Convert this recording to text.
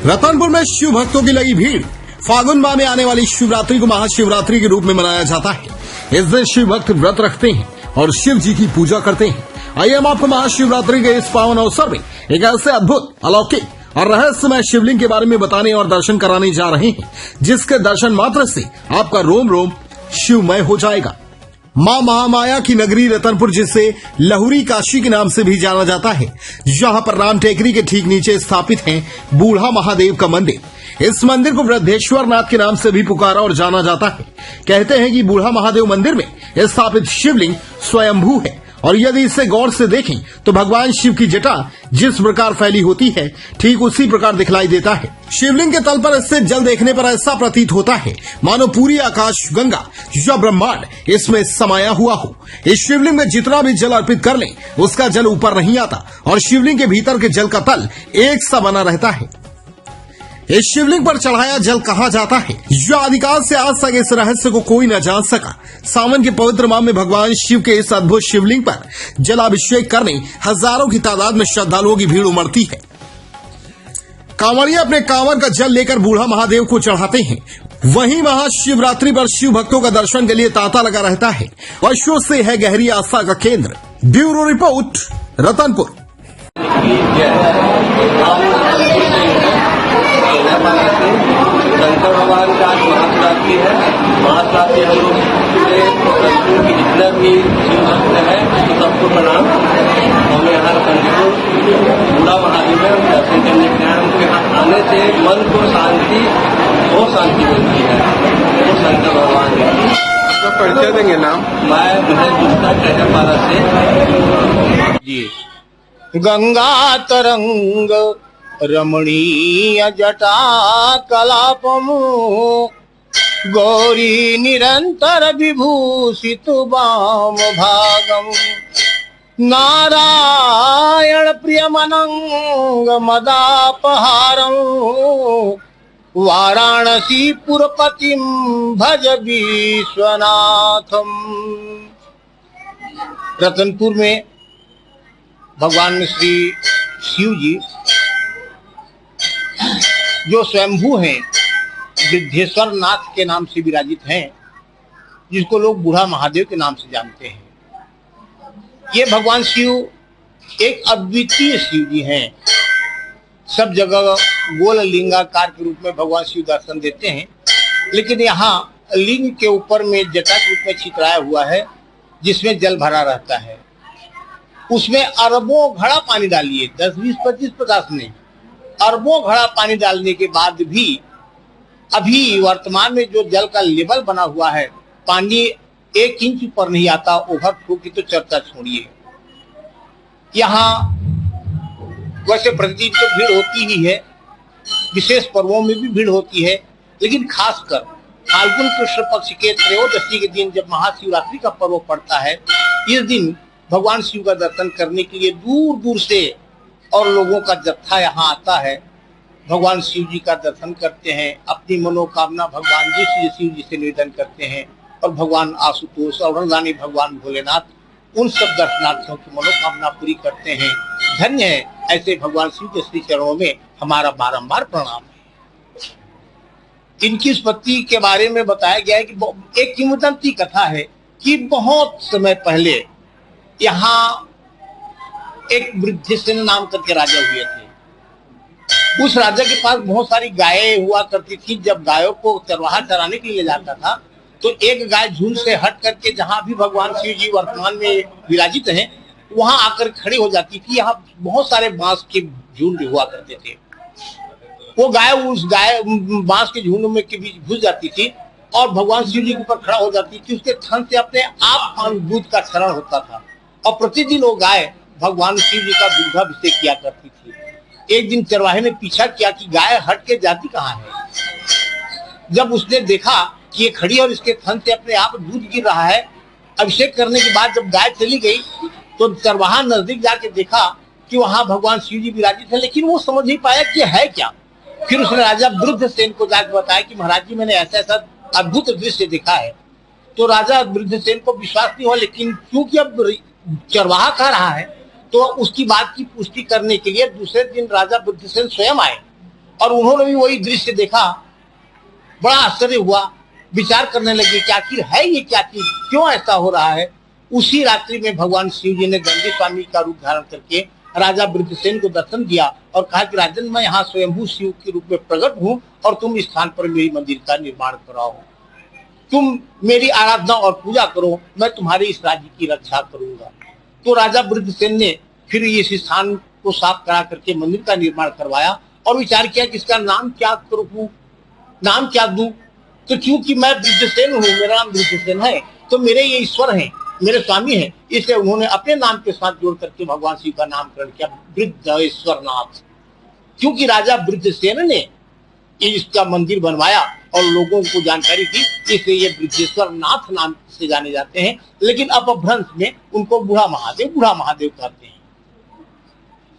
रतनपुर में शिव भक्तों की लगी भीड़। फागुन माह में आने वाली शिवरात्रि को महाशिवरात्रि के रूप में मनाया जाता है। इस दिन शिव भक्त व्रत रखते हैं और शिव जी की पूजा करते हैं। आइए हम आपको महाशिवरात्रि के इस पावन अवसर में एक ऐसे अद्भुत, अलौकिक और रहस्यमय शिवलिंग के बारे में बताने और दर्शन कराने जा रहे हैं, जिसके दर्शन मात्र से आपका रोम रोम शिवमय हो जाएगा। मां महामाया की नगरी रतनपुर, जिसे लहुरी काशी के नाम से भी जाना जाता है, जहां पर राम टेकरी के ठीक नीचे स्थापित है बूढ़ा महादेव का मंदिर। इस मंदिर को वृद्धेश्वर नाथ के नाम से भी पुकारा और जाना जाता है। कहते हैं कि बूढ़ा महादेव मंदिर में स्थापित शिवलिंग स्वयंभू है और यदि इसे गौर से देखें तो भगवान शिव की जटा जिस प्रकार फैली होती है, ठीक उसी प्रकार दिखलाई देता है। शिवलिंग के तल पर स्थित जल देखने पर ऐसा प्रतीत होता है मानो पूरी आकाश गंगा या ब्रह्मांड इसमें समाया हुआ हो। इस शिवलिंग में जितना भी जल अर्पित कर लें, उसका जल ऊपर नहीं आता और शिवलिंग के भीतर के जल का तल एक सा बना रहता है। इस शिवलिंग पर चढ़ाया जल कहाँ जाता है, जो आदिकाल से आज तक इस रहस्य को कोई न जान सका। सावन के पवित्र माह में भगवान शिव के इस अद्भुत शिवलिंग पर जलाभिषेक करने हजारों की तादाद में श्रद्धालुओं की भीड़ उमड़ती है। कांवड़िया अपने कांवर का जल लेकर बूढ़ा महादेव को चढ़ाते हैं। वहीं महाशिवरात्रि पर शिव भक्तों का दर्शन के लिए तांता लगा रहता है। वर्षों से है गहरी आस्था का केंद्र। Bureau report, Ratanpur. शंकर भगवान का आज महाशिवरात्रि है। महाशिवरात्रि हम लोग पूरे रतनपुर की जितना भी शिव भक्त है तो सबको प्रणाम। हम यहाँ रतनपुर बूढ़ा महादेव में दर्शन करने के लिए हमको यहाँ आने से मन को शांति, बहुत शांति मिलती है। वो शंकर भगवान है। तो परिचय देंगे नाम? मैं महेश गुप्ता कहरपारा से जी। गंगा तरंग रमणीय जटा कलापमु गौरी निरंतर विभूषित वाम भागम नारायण प्रियमनंग मदापहारम वाराणसी पुरपतिम भज विश्वनाथम। रतनपुर में भगवान श्री शिव जी जो स्वयंभू हैं, वृद्धेश्वर नाथ के नाम से विराजित हैं, जिसको लोग बूढ़ा महादेव के नाम से जानते हैं। ये भगवान शिव एक अद्वितीय शिव जी हैं। सब जगह गोल लिंगाकार के रूप में भगवान शिव दर्शन देते हैं, लेकिन यहाँ लिंग के ऊपर में जटा के रूप में छितराया हुआ है, जिसमें जल भरा रहता है। उसमें अरबों घड़ा पानी डालिए, 10, 20, 25, 50 नहीं, अरबों घड़ा पानी डालने के बाद भी अभी वर्तमान में जो जल का लेवल बना हुआ है, पानी 1 इंच ऊपर नहीं आता। ओवरफ्लो की तो चर्चा छोड़िए। यहाँ वैसे प्रतिदिन तो भीड़ होती ही है, विशेष पर्वों में भी भीड़ होती है, लेकिन खासकर फाल्गुन कृष्ण पक्ष के त्रयोदशी के दिन जब महाशिवरात्रि का पर्व पड़ता है, इस दिन भगवान शिव का दर्शन करने के लिए दूर दूर से और लोगों का जत्था यहाँ आता है। भगवान शिव जी का दर्शन करते हैं, अपनी मनोकामना भगवान जी शिव जी से निवेदन करते हैं और भगवान आशुतोष और रानी भगवान भोलेनाथ उन सब दर्शनार्थियों की मनोकामना पूरी करते हैं। धन्य है ऐसे भगवान शिव के श्री चरणों में हमारा बारंबार प्रणाम है। इनकी उत्पत्ति के बारे में बताया गया है कि एक किंवदंती कथा है कि बहुत समय पहले यहाँ एक वृद्धेश्वर नाम करके राजा हुए थे। उस राजा के पास बहुत सारी गायें हुआ करती थी। जब गायों को चरवाहा चराने के लिए जाता था तो एक गाय झुंड से हट करके जहां भी भगवान शिव जी वर्तमान में विराजित हैं, वहां आकर खड़ी हो जाती थी। यहाँ बहुत सारे बांस के झुंड हुआ करते थे। वो गाय उस बांस के झुंड में के बीच घुस जाती थी और भगवान शिव जी के ऊपर खड़ा हो जाती थी। उसके थन से अपने आप दूध का क्षरण होता था और प्रतिदिन वो गाय भगवान शिव जी का दुग्धाभिषेक किया करती थी। एक दिन चरवाहे ने पीछा किया कि गाय हट के जाती कहाँ है। जब उसने देखा कि ये खड़ी और इसके थन से अपने आप दूध गिर रहा है, अभिषेक करने के बाद जब गाय चली गई तो चरवाहा नजदीक जाके देखा कि वहां भगवान शिव जी विराजित है, लेकिन वो समझ नहीं पाया कि है क्या। फिर उसने राजा वृद्धसेन को जाकर बताया कि महाराज जी मैंने ऐसा ऐसा अद्भुत दृश्य देखा है। तो राजा वृद्धसेन को विश्वास नहीं हुआ, लेकिन क्योंकि अब चरवाहा कह रहा है तो उसकी बात की पुष्टि करने के लिए दूसरे दिन राजा वृद्धसेन स्वयं आए और उन्होंने भी वही दृश्य देखा, बड़ा आश्चर्य हुआ, विचार करने लगे कि आखिर है ये क्या चीज, क्यों ऐसा हो रहा है। उसी रात्रि में भगवान शिव जी ने दंडी स्वामी का रूप धारण करके राजा वृद्धसेन को दर्शन दिया और कहा कि राजन, मैं यहाँ स्वयंभू शिव के रूप में प्रकट हूँ और तुम इस स्थान पर मेरी मंदिर का निर्माण कराओ, तुम मेरी आराधना और पूजा करो, मैं तुम्हारे इस राज्य की रक्षा करूंगा। तो राजा वृद्धसेन ने फिर इस स्थान को साफ करा करके मंदिर का निर्माण करवाया और विचार किया कि इसका नाम क्या करूं, नाम क्या दूं। तो क्योंकि मैं वृद्धसेन हूँ, मेरा नाम वृद्धसेन है, तो मेरे ये ईश्वर हैं, मेरे स्वामी हैं, इसलिए उन्होंने अपने नाम के साथ जोड़ करके भगवान शिव का नामकरण किया वृद्धेश्वरनाथ। क्योंकि राजा वृद्धसेन ने इसका मंदिर बनवाया और लोगों को जानकारी दी, इसलिए ये वृद्धेश्वरनाथ नाम से जाने जाते हैं। लेकिन अपभ्रंश में उनको बूढ़ा महादेव कहते हैं।